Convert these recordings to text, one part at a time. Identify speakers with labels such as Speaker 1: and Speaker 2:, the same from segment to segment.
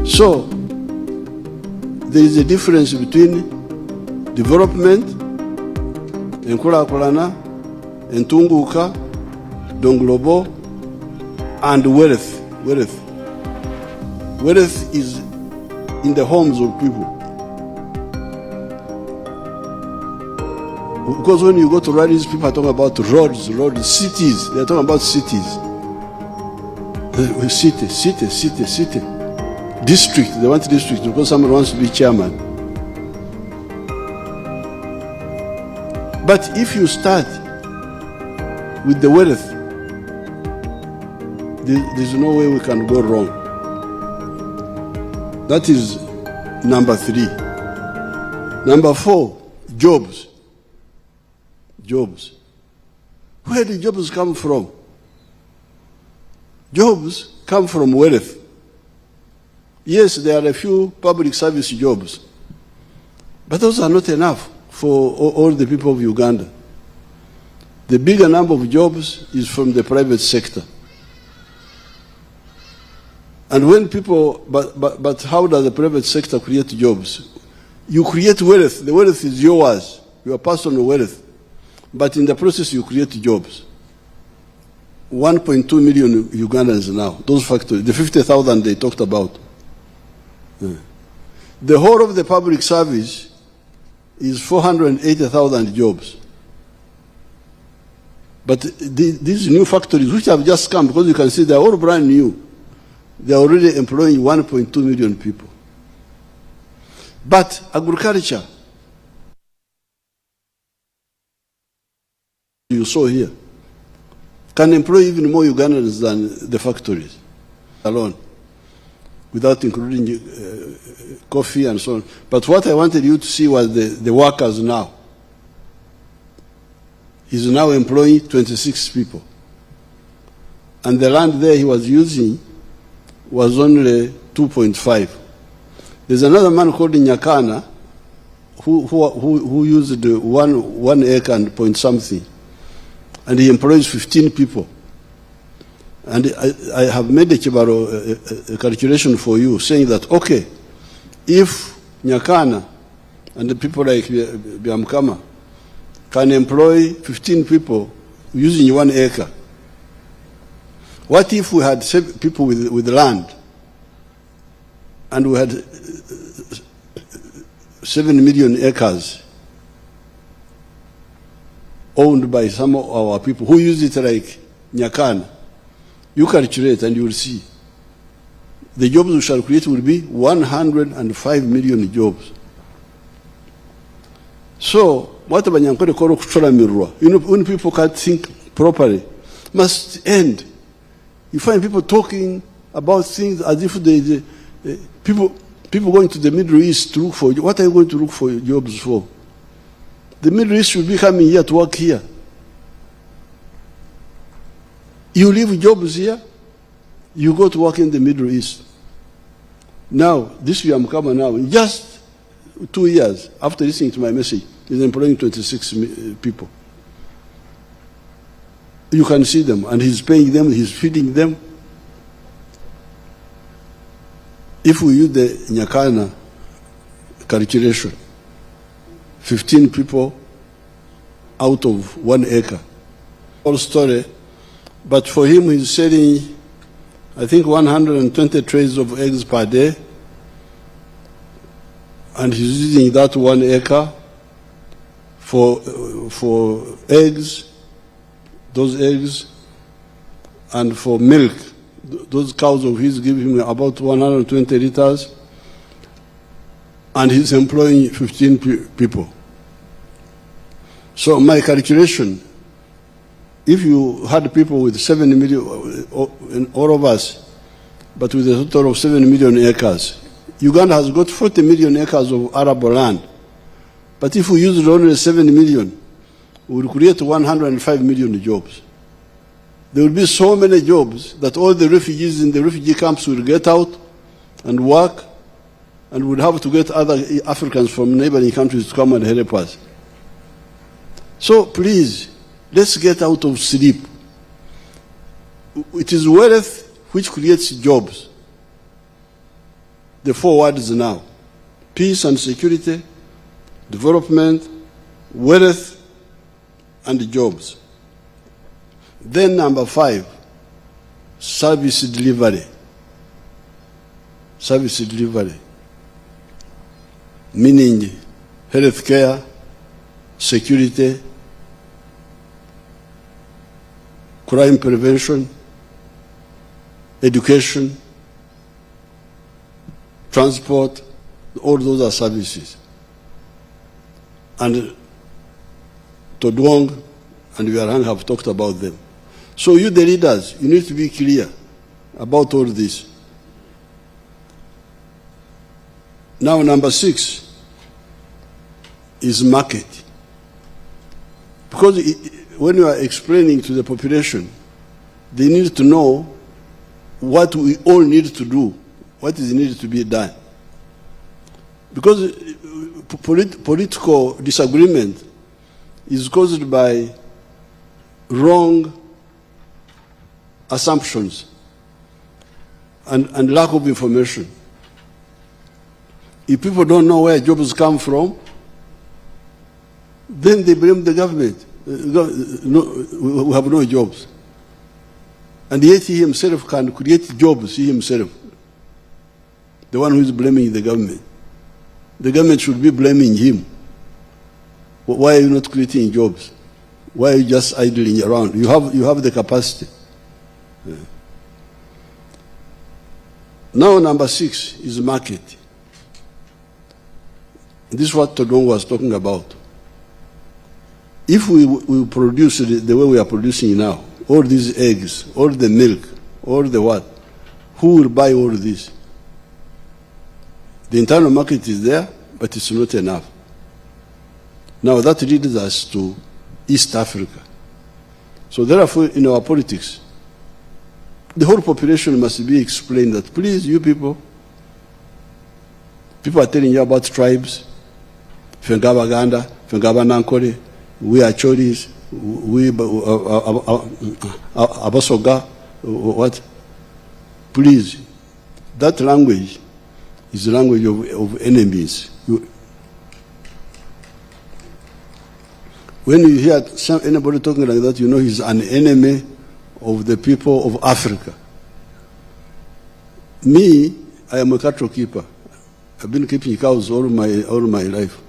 Speaker 1: So there is a difference between development, enkulakulana, entunguka, donglobo, and wealth. Wealth is in the homes of people. Because when you go to rallies, people are talking about roads, cities. They are talking about cities. City. District. They want district because someone wants to be chairman. But if you start with the wealth, there's no way we can go wrong. That is number 3. Number 4, jobs. Jobs. Where do jobs come from? Jobs come from wealth. Yes, there are a few public service jobs, but those are not enough for all the people of Uganda. The bigger number of jobs is from the private sector. And when people, but how does the private sector create jobs? You create wealth. The wealth is yours, your personal wealth. But in the process, you create jobs. 1.2 million Ugandans now, those factories, the 50,000 they talked about. The whole of the public service is 480,000 jobs. But these new factories, which have just come, because you can see they're all brand new, they're already employing 1.2 million people. But agriculture, you saw here, can employ even more Ugandans than the factories alone, without including coffee and so on. But what I wanted you to see was the workers now. He's now employing 26 people. And the land there he was using was only 2.5. There's another man called Nyakana who used 1 acre and point something. And he employs 15 people. And I have made a calculation for you saying that, okay, if Nyakana and the people like Byamkama can employ 15 people using 1 acre, what if we had people with land and we had 7 million acres owned by some of our people who use it like Nyakana? You calculate and you will see. The jobs we shall create will be 105 million jobs. So, what about Nyankore Koro Kuchola Mirwa? You know, when people can't think properly, must end. You find people talking about things as if people going to the Middle East to look for, what are you going to look for jobs for? The Middle East should be coming here to work here. You leave jobs here, you go to work in the Middle East. Now, this Byamkama now, in just 2 years after listening to my message, is employing 26 people. You can see them, and he's paying them, he's feeding them. If we use the Nyakana calculation, 15 people out of 1 acre. Whole story. But for him, he's selling, I think, 120 trays of eggs per day. And he's using that 1 acre for eggs, those eggs, and for milk. Those cows of his give him about 120 liters. And he's employing 15 people. So my calculation, if you had people with 7 million, all of us, but with a total of 7 million acres, Uganda has got 40 million acres of arable land. But if we use only 7 million, we will create 105 million jobs. There will be so many jobs that all the refugees in the refugee camps will get out and work, and would have to get other Africans from neighboring countries to come and help us. So please, let's get out of sleep. It is wealth which creates jobs. the 4 words now: peace and security, development, wealth, and jobs. Then number 5, service delivery. Service delivery, meaning healthcare, security, crime prevention, education, transport, all those are services. And Todwong and Yarang have talked about them. So you, the leaders, you need to be clear about all this. Now, number 6 is market. Because when you are explaining to the population, they need to know what we all need to do, what is needed to be done. Because political disagreement is caused by wrong assumptions and lack of information. If people don't know where jobs come from, then they blame the government. No, we have no jobs. And yet he himself can create jobs, he himself. The one who is blaming the government. The government should be blaming him. Why are you not creating jobs? Why are you just idling around? You have the capacity. Yeah. Now number 6 is market. This is what Todong was talking about. If we produce it the way we are producing now, all these eggs, all the milk, all the what, who will buy all this? The internal market is there, but it's not enough. Now that leads us to East Africa. So therefore, in our politics, the whole population must be explained that, please, you people are telling you about tribes, Fengaba Ganda, Fengaba Nankore, we are Choris, we Abasoga, what? Please, that language is the language of enemies. When you hear anybody talking like that, you know he's an enemy of the people of Africa. Me, I am a cattle keeper. I've been keeping cows all my life.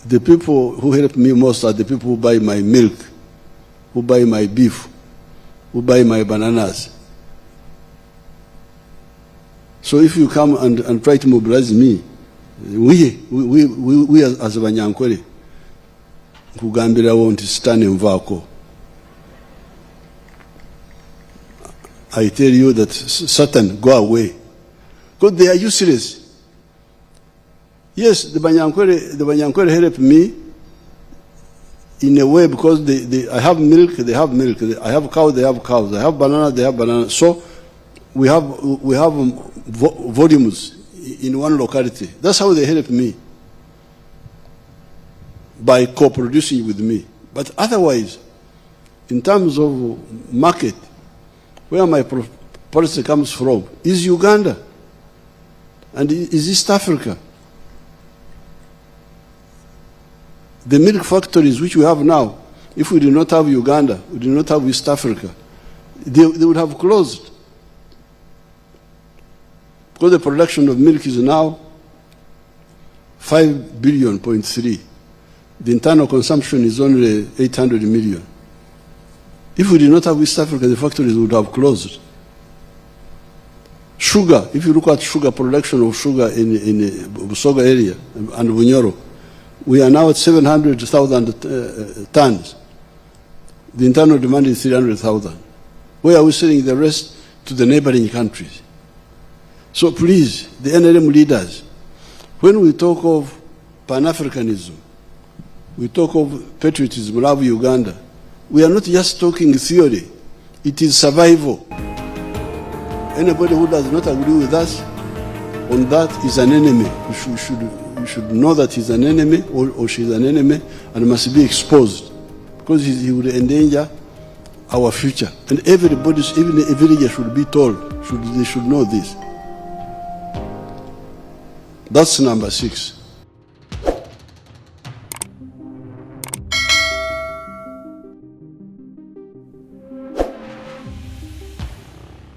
Speaker 1: The people who help me most are the people who buy my milk, who buy my beef, who buy my bananas. So if you come and try to mobilize me, we as Abanyankole, kugambira won't stand in Vako. I tell you that Satan, go away. Because they are useless. Yes, the Banyankole help me in a way because I have milk, they have milk. I have cows, they have cows. I have banana, they have banana. So we have volumes in one locality. That's how they help me, by co-producing with me. But otherwise, in terms of market, where my policy comes from is Uganda and is East Africa. The milk factories which we have now, if we did not have Uganda, we did not have East Africa, they would have closed. Because the production of milk is now 5.3 billion. The internal consumption is only 800 million. If we did not have East Africa, the factories would have closed. Sugar, if you look at sugar, production of sugar in Busoga area and Bunyoro, we are now at 700,000 tons. The internal demand is 300,000. Where are we selling the rest? To the neighboring countries. So please, the NRM leaders, when we talk of Pan-Africanism, we talk of patriotism, love Uganda, we are not just talking theory, it is survival. Anybody who does not agree with us on that is an enemy. We should know that he's an enemy or she's an enemy and must be exposed, because he will endanger our future. And everybody, even a villager, should be told, they should know this. That's number 6.